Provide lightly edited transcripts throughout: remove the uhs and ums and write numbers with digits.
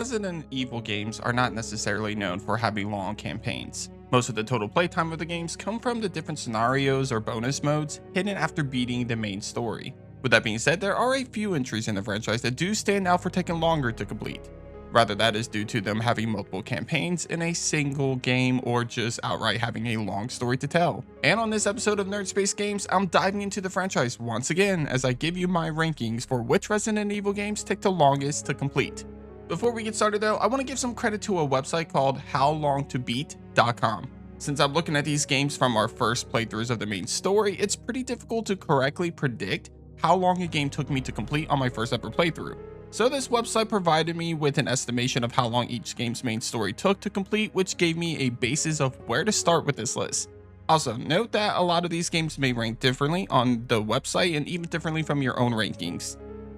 Resident Evil games are not necessarily known for having long campaigns. Most of the total playtime of the games come from the different scenarios or bonus modes hidden after beating the main story. With that being said, there are a few entries in the franchise that do stand out for taking longer to complete. Rather, that is due to them having multiple campaigns in a single game or just outright having a long story to tell. And on this episode of Nerd Space Games, I'm diving into the franchise once again as I give you my rankings for which Resident Evil games take the longest to complete. Before we get started though, I want to give some credit to a website called howlongtobeat.com. Since I'm looking at these games from our first playthroughs of the main story, it's pretty difficult to correctly predict how long a game took me to complete on my first ever playthrough. So this website provided me with an estimation of how long each game's main story took to complete, which gave me a basis of where to start with this list. Also, note that a lot of these games may rank differently on the website and even differently from your own rankings.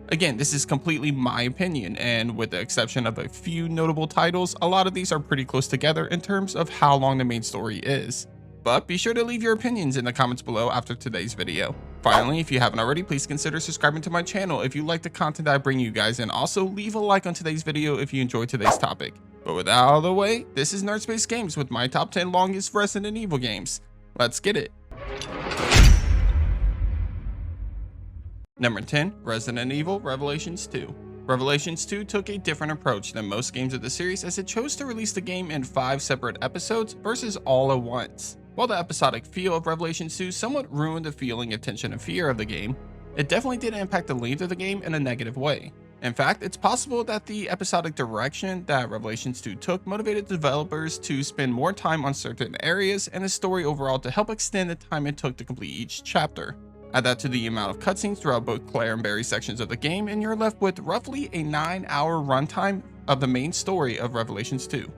Again, this is completely my opinion, and with the exception of a few notable titles, a lot of these are pretty close together in terms of how long the main story is. But be sure to leave your opinions in the comments below after today's video. Finally, if you haven't already, please consider subscribing to my channel if you like the content I bring you guys, and also leave a like on today's video if you enjoyed today's topic. But with that out of the way, this is Nerd Space Games with my top 10 longest Resident Evil games. Let's get it. Number 10, Resident Evil Revelations 2. Revelations 2 took a different approach than most games of the series as it chose to release the game in 5 separate episodes versus all at once. While the episodic feel of Revelations 2 somewhat ruined the feeling of tension and fear of the game, it definitely did impact the length of the game in a negative way. In fact, it's possible that the episodic direction that Revelations 2 took motivated developers to spend more time on certain areas and the story overall to help extend the time it took to complete each chapter. Add that to the amount of cutscenes throughout both Claire and Barry sections of the game, and you're left with roughly a 9-hour runtime of the main story of Revelations 2.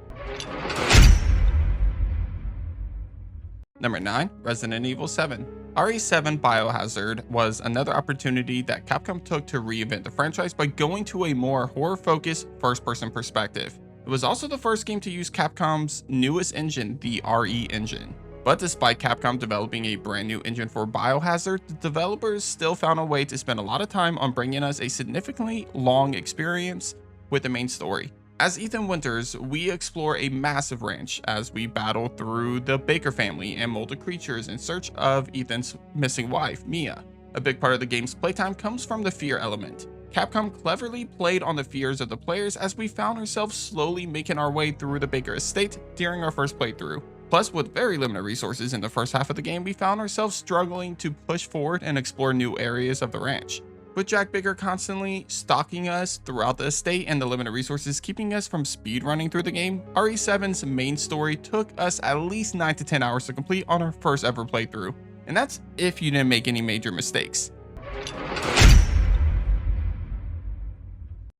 Number 9, Resident Evil 7. RE7 Biohazard was another opportunity that Capcom took to reinvent the franchise by going to a more horror-focused first-person perspective. It was also the first game to use Capcom's newest engine, the RE engine. But despite Capcom developing a brand new engine for Biohazard, the developers still found a way to spend a lot of time on bringing us a significantly long experience with the main story. As Ethan Winters, we explore a massive ranch as we battle through the Baker family and molded creatures in search of Ethan's missing wife, Mia. A big part of the game's playtime comes from the fear element. Capcom cleverly played on the fears of the players as we found ourselves slowly making our way through the Baker estate during our first playthrough. Plus, with very limited resources in the first half of the game, we found ourselves struggling to push forward and explore new areas of the ranch. With Jack Baker constantly stalking us throughout the estate and the limited resources keeping us from speedrunning through the game, RE7's main story took us at least 9 to 10 hours to complete on our first ever playthrough. And that's if you didn't make any major mistakes.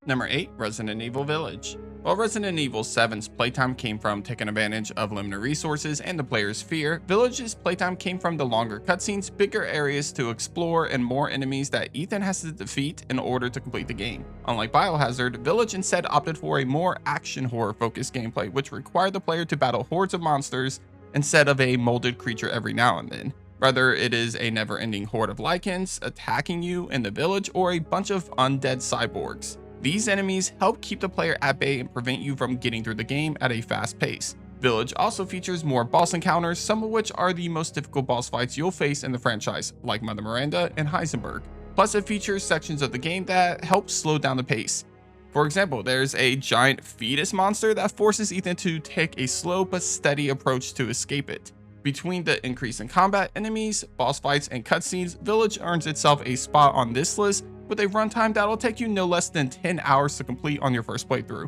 Number 8, Resident Evil Village. While Resident Evil 7's playtime came from taking advantage of limited resources and the player's fear, Village's playtime came from the longer cutscenes, bigger areas to explore, and more enemies that Ethan has to defeat in order to complete the game. Unlike Biohazard, Village instead opted for a more action horror focused gameplay, which required the player to battle hordes of monsters instead of a molded creature every now and then. Rather, it is a never-ending horde of lichens attacking you in the village or a bunch of undead cyborgs. These enemies help keep the player at bay and prevent you from getting through the game at a fast pace. Village also features more boss encounters, some of which are the most difficult boss fights you'll face in the franchise, like Mother Miranda and Heisenberg. Plus, it features sections of the game that help slow down the pace. For example, there's a giant fetus monster that forces Ethan to take a slow but steady approach to escape it. Between the increase in combat, enemies, boss fights, and cutscenes, Village earns itself a spot on this list with a runtime that'll take you no less than 10 hours to complete on your first playthrough.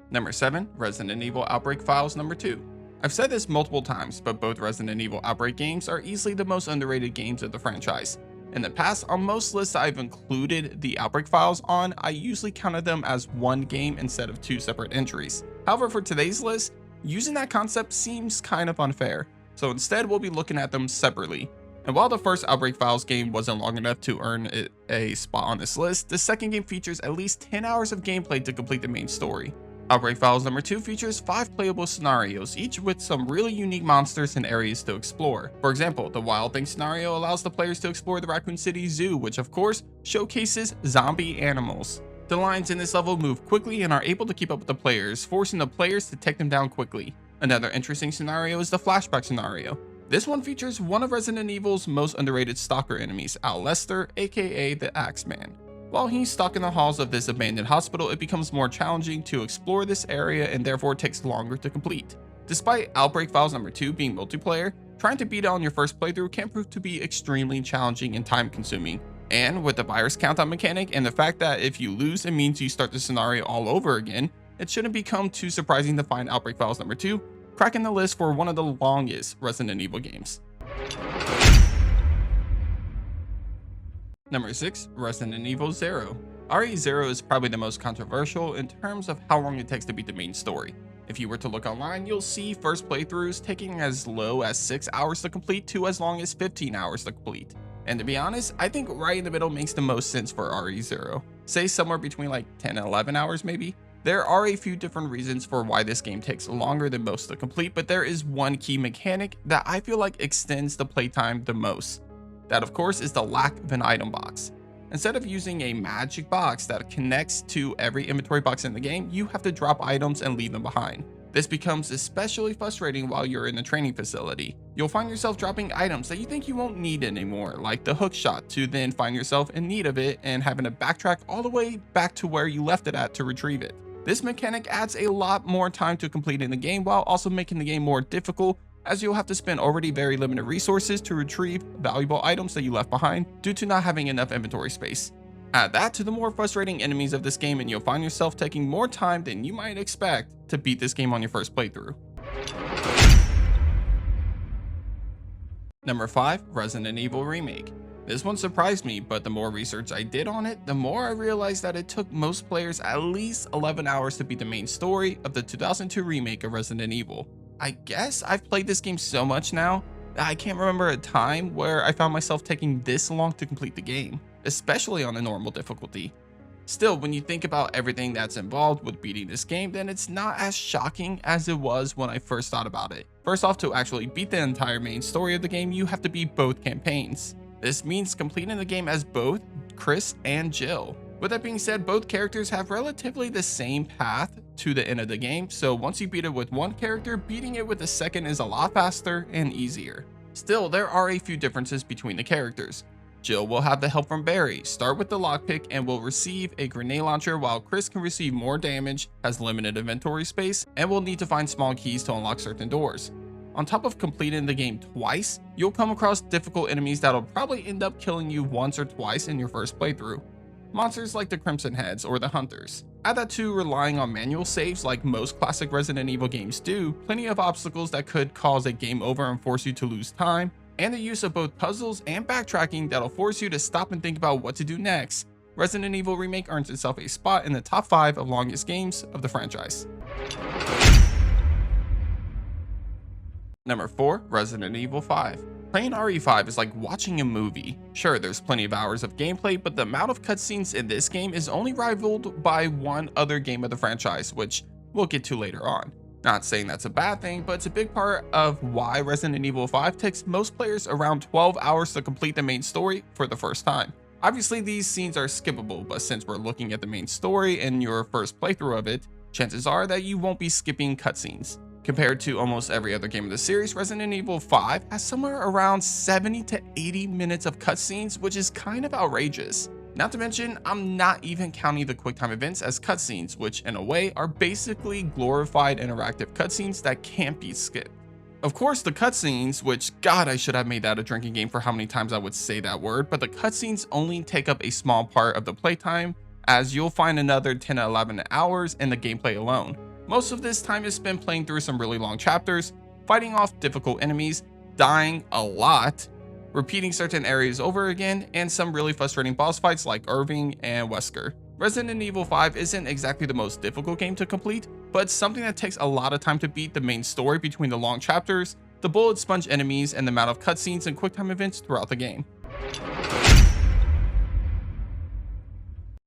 Number 7, Resident Evil Outbreak Files Number 2. I've said this multiple times, but both Resident Evil Outbreak games are easily the most underrated games of the franchise. In the past, on most lists I've included the Outbreak Files on, I usually counted them as one game instead of 2 separate entries. However, for today's list, using that concept seems kind of unfair, so instead we'll be looking at them separately. And while the first Outbreak Files game wasn't long enough to earn a spot on this list, the second game features at least 10 hours of gameplay to complete the main story. Outbreak Files number 2 features 5 playable scenarios, each with some really unique monsters and areas to explore. For example, the Wild Thing scenario allows the players to explore the Raccoon City Zoo, which of course showcases zombie animals. The lions in this level move quickly and are able to keep up with the players, forcing the players to take them down quickly. Another interesting scenario is the Flashback scenario. This one features one of Resident Evil's most underrated stalker enemies, Al Lester, aka the Axeman. While he's stuck in the halls of this abandoned hospital, it becomes more challenging to explore this area and therefore takes longer to complete. Despite Outbreak Files number 2 being multiplayer, trying to beat it on your first playthrough can prove to be extremely challenging and time consuming. And with the virus countdown mechanic and the fact that if you lose it means you start the scenario all over again, it shouldn't become too surprising to find Outbreak Files number 2 cracking the list for one of the longest Resident Evil games. Number 6, Resident Evil 0. RE0 is probably the most controversial in terms of how long it takes to beat the main story. If you were to look online, you'll see first playthroughs taking as low as 6 hours to complete to as long as 15 hours to complete. And to be honest, I think right in the middle makes the most sense for RE0. Say somewhere between like 10 and 11 hours maybe. There are a few different reasons for why this game takes longer than most to complete, but there is one key mechanic that I feel like extends the playtime the most. That of course is the lack of an item box. Instead of using a magic box that connects to every inventory box in the game, you have to drop items and leave them behind. This becomes especially frustrating while you're in the training facility. You'll find yourself dropping items that you think you won't need anymore, like the hook shot, to then find yourself in need of it and having to backtrack all the way back to where you left it at to retrieve it. This mechanic adds a lot more time to completing the game while also making the game more difficult, as you'll have to spend already very limited resources to retrieve valuable items that you left behind due to not having enough inventory space. Add that to the more frustrating enemies of this game and you'll find yourself taking more time than you might expect to beat this game on your first playthrough. Number 5, Resident Evil Remake. This one surprised me, but the more research I did on it, the more I realized that it took most players at least 11 hours to beat the main story of the 2002 remake of Resident Evil. I guess I've played this game so much now that I can't remember a time where I found myself taking this long to complete the game, especially on a normal difficulty. Still, when you think about everything that's involved with beating this game, then it's not as shocking as it was when I first thought about it. First off, to actually beat the entire main story of the game, you have to beat both campaigns. This means completing the game as both Chris and Jill. With that being said, both characters have relatively the same path to the end of the game, so once you beat it with one character, beating it with the second is a lot faster and easier. Still, there are a few differences between the characters. Jill will have the help from Barry, start with the lockpick, and will receive a grenade launcher, while Chris can receive more damage, has limited inventory space, and will need to find small keys to unlock certain doors. On top of completing the game twice, you'll come across difficult enemies that'll probably end up killing you once or twice in your first playthrough. Monsters like the Crimson Heads or the Hunters. Add that to relying on manual saves like most classic Resident Evil games do, plenty of obstacles that could cause a game over and force you to lose time, and the use of both puzzles and backtracking that'll force you to stop and think about what to do next. Resident Evil Remake earns itself a spot in the top 5 of longest games of the franchise. Number 4, Resident Evil 5. Playing RE5 is like watching a movie. Sure, there's plenty of hours of gameplay, but the amount of cutscenes in this game is only rivaled by one other game of the franchise, which we'll get to later on. Not saying that's a bad thing, but it's a big part of why Resident Evil 5 takes most players around 12 hours to complete the main story for the first time. Obviously, these scenes are skippable, but since we're looking at the main story and your first playthrough of it, chances are that you won't be skipping cutscenes. Compared to almost every other game of the series, Resident Evil 5 has somewhere around 70 to 80 minutes of cutscenes, which is kind of outrageous. Not to mention, I'm not even counting the QuickTime events as cutscenes, which in a way are basically glorified interactive cutscenes that can't be skipped. Of course, the cutscenes, which God, I should have made that a drinking game for how many times I would say that word, but the cutscenes only take up a small part of the playtime, as you'll find another 10 to 11 hours in the gameplay alone. Most of this time is spent playing through some really long chapters, fighting off difficult enemies, dying a lot, repeating certain areas over again, and some really frustrating boss fights like Irving and Wesker. Resident Evil 5 isn't exactly the most difficult game to complete, but it's something that takes a lot of time to beat the main story between the long chapters, the bullet sponge enemies, and the amount of cutscenes and QuickTime events throughout the game.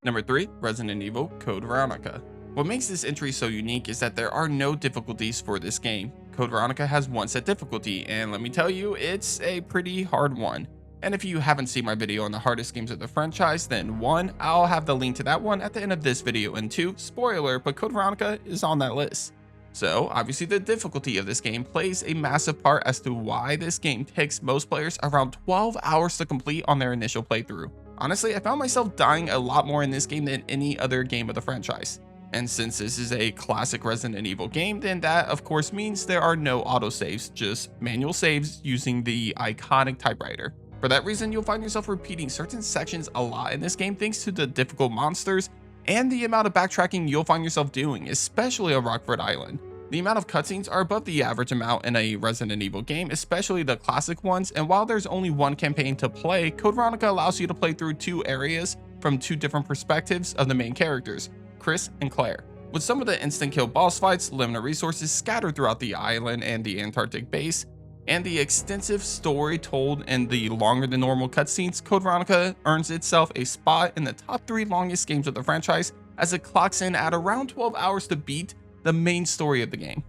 Number 3, Resident Evil Code Veronica. What makes this entry so unique is that there are no difficulties for this game. Code Veronica has one set difficulty, and let me tell you, it's a pretty hard one. And if you haven't seen my video on the hardest games of the franchise, then 1, I'll have the link to that one at the end of this video, and 2, spoiler, but Code Veronica is on that list. So obviously the difficulty of this game plays a massive part as to why this game takes most players around 12 hours to complete on their initial playthrough. Honestly, I found myself dying a lot more in this game than any other game of the franchise. And since this is a classic Resident Evil game, then that of course means there are no autosaves, just manual saves using the iconic typewriter. For that reason, you'll find yourself repeating certain sections a lot in this game thanks to the difficult monsters and the amount of backtracking you'll find yourself doing, especially on Rockford Island. The amount of cutscenes are above the average amount in a Resident Evil game, especially the classic ones, and while there's only one campaign to play, Code Veronica allows you to play through 2 areas from 2 different perspectives of the main characters, Chris and Claire. With some of the instant kill boss fights, limited resources scattered throughout the island and the Antarctic base, and the extensive story told in the longer than normal cutscenes, Code Veronica earns itself a spot in the top 3 longest games of the franchise as it clocks in at around 12 hours to beat the main story of the game.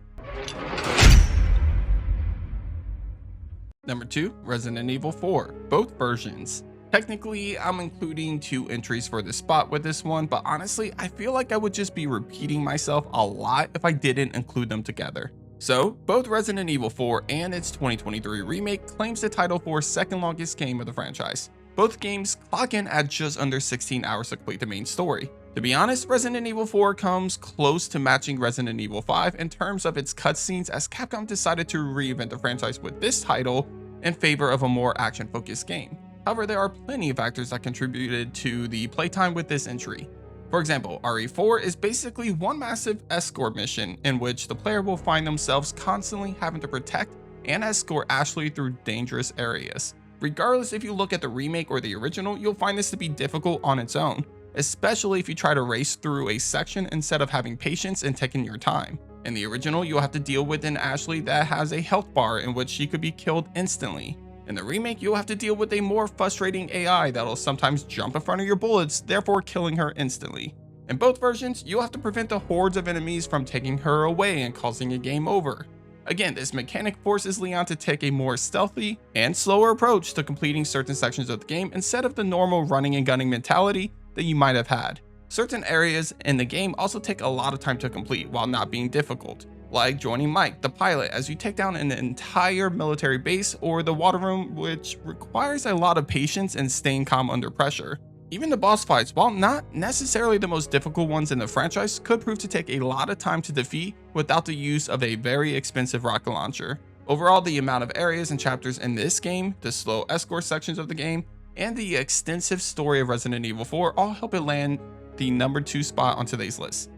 Number 2, Resident Evil 4, both versions. Technically, I'm including 2 entries for this spot with this one, but honestly, I feel like I would just be repeating myself a lot if I didn't include them together. So, both Resident Evil 4 and its 2023 remake claims the title for second longest game of the franchise. Both games clock in at just under 16 hours to complete the main story. To be honest, Resident Evil 4 comes close to matching Resident Evil 5 in terms of its cutscenes, as Capcom decided to reinvent the franchise with this title in favor of a more action-focused game. However, there are plenty of factors that contributed to the playtime with this entry. For example, RE4 is basically one massive escort mission in which the player will find themselves constantly having to protect and escort Ashley through dangerous areas. Regardless if you look at the remake or the original, you'll find this to be difficult on its own, especially if you try to race through a section instead of having patience and taking your time. In the original, you'll have to deal with an Ashley that has a health bar in which she could be killed instantly. In the remake, you'll have to deal with a more frustrating AI that'll sometimes jump in front of your bullets, therefore killing her instantly. In both versions, you'll have to prevent the hordes of enemies from taking her away and causing a game over. Again, this mechanic forces Leon to take a more stealthy and slower approach to completing certain sections of the game instead of the normal running and gunning mentality that you might have had. Certain areas in the game also take a lot of time to complete while not being difficult, like joining Mike, the pilot, as you take down an entire military base, or the water room, which requires a lot of patience and staying calm under pressure. Even the boss fights, while not necessarily the most difficult ones in the franchise, could prove to take a lot of time to defeat without the use of a very expensive rocket launcher. Overall, the amount of areas and chapters in this game, the slow escort sections of the game, and the extensive story of Resident Evil 4 all help it land the number 2 spot on today's list.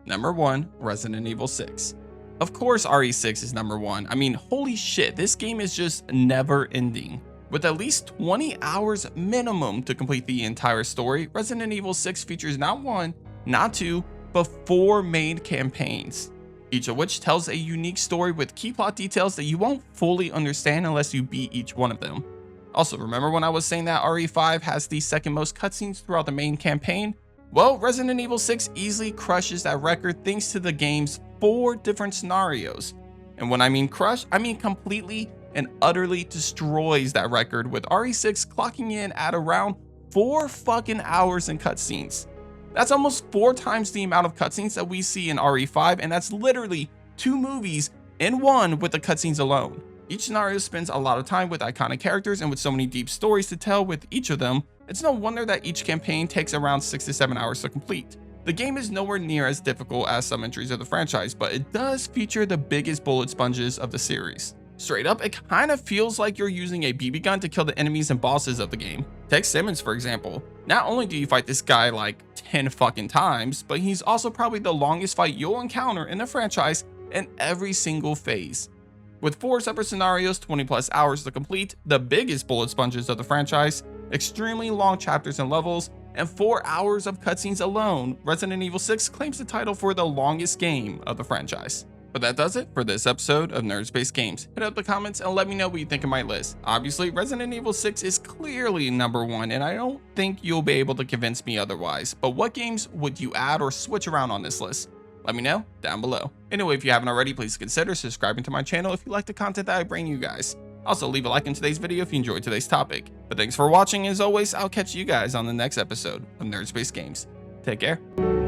Number 1, Resident Evil 6. Of course RE6 is number 1. I mean, holy shit, this game is just never ending. With at least 20 hours minimum to complete the entire story, Resident Evil 6 features not 1, not 2, but 4 main campaigns, each of which tells a unique story with key plot details that you won't fully understand unless you beat each one of them. Also, remember when I was saying that RE5 has the second most cutscenes throughout the main campaign? Well, Resident Evil 6 easily crushes that record thanks to the game's 4 different scenarios. And when I mean crush, I mean completely and utterly destroys that record, with RE6 clocking in at around 4 fucking hours in cutscenes. That's almost 4 times the amount of cutscenes that we see in RE5, and that's literally 2 movies in one with the cutscenes alone. Each scenario spends a lot of time with iconic characters, and with so many deep stories to tell with each of them, it's no wonder that each campaign takes around 6 to 7 hours to complete. The game is nowhere near as difficult as some entries of the franchise, but it does feature the biggest bullet sponges of the series. Straight up, it kind of feels like you're using a BB gun to kill the enemies and bosses of the game. Take Simmons, for example. Not only do you fight this guy like 10 fucking times, but he's also probably the longest fight you'll encounter in the franchise in every single phase. With 4 separate scenarios, 20 plus hours to complete, the biggest bullet sponges of the franchise, extremely long chapters and levels, and 4 hours of cutscenes alone, Resident Evil 6 claims the title for the longest game of the franchise. But that does it for this episode of Nerd Space Games. Hit up the comments and let me know what you think of my list. Obviously, Resident Evil 6 is clearly number one, and I don't think you'll be able to convince me otherwise. But what games would you add or switch around on this list? Let me know down below. Anyway, if you haven't already, please consider subscribing to my channel if you like the content that I bring you guys. Also, leave a like in today's video if you enjoyed today's topic. But thanks for watching. As always, I'll catch you guys on the next episode of Nerd Space Games. Take care.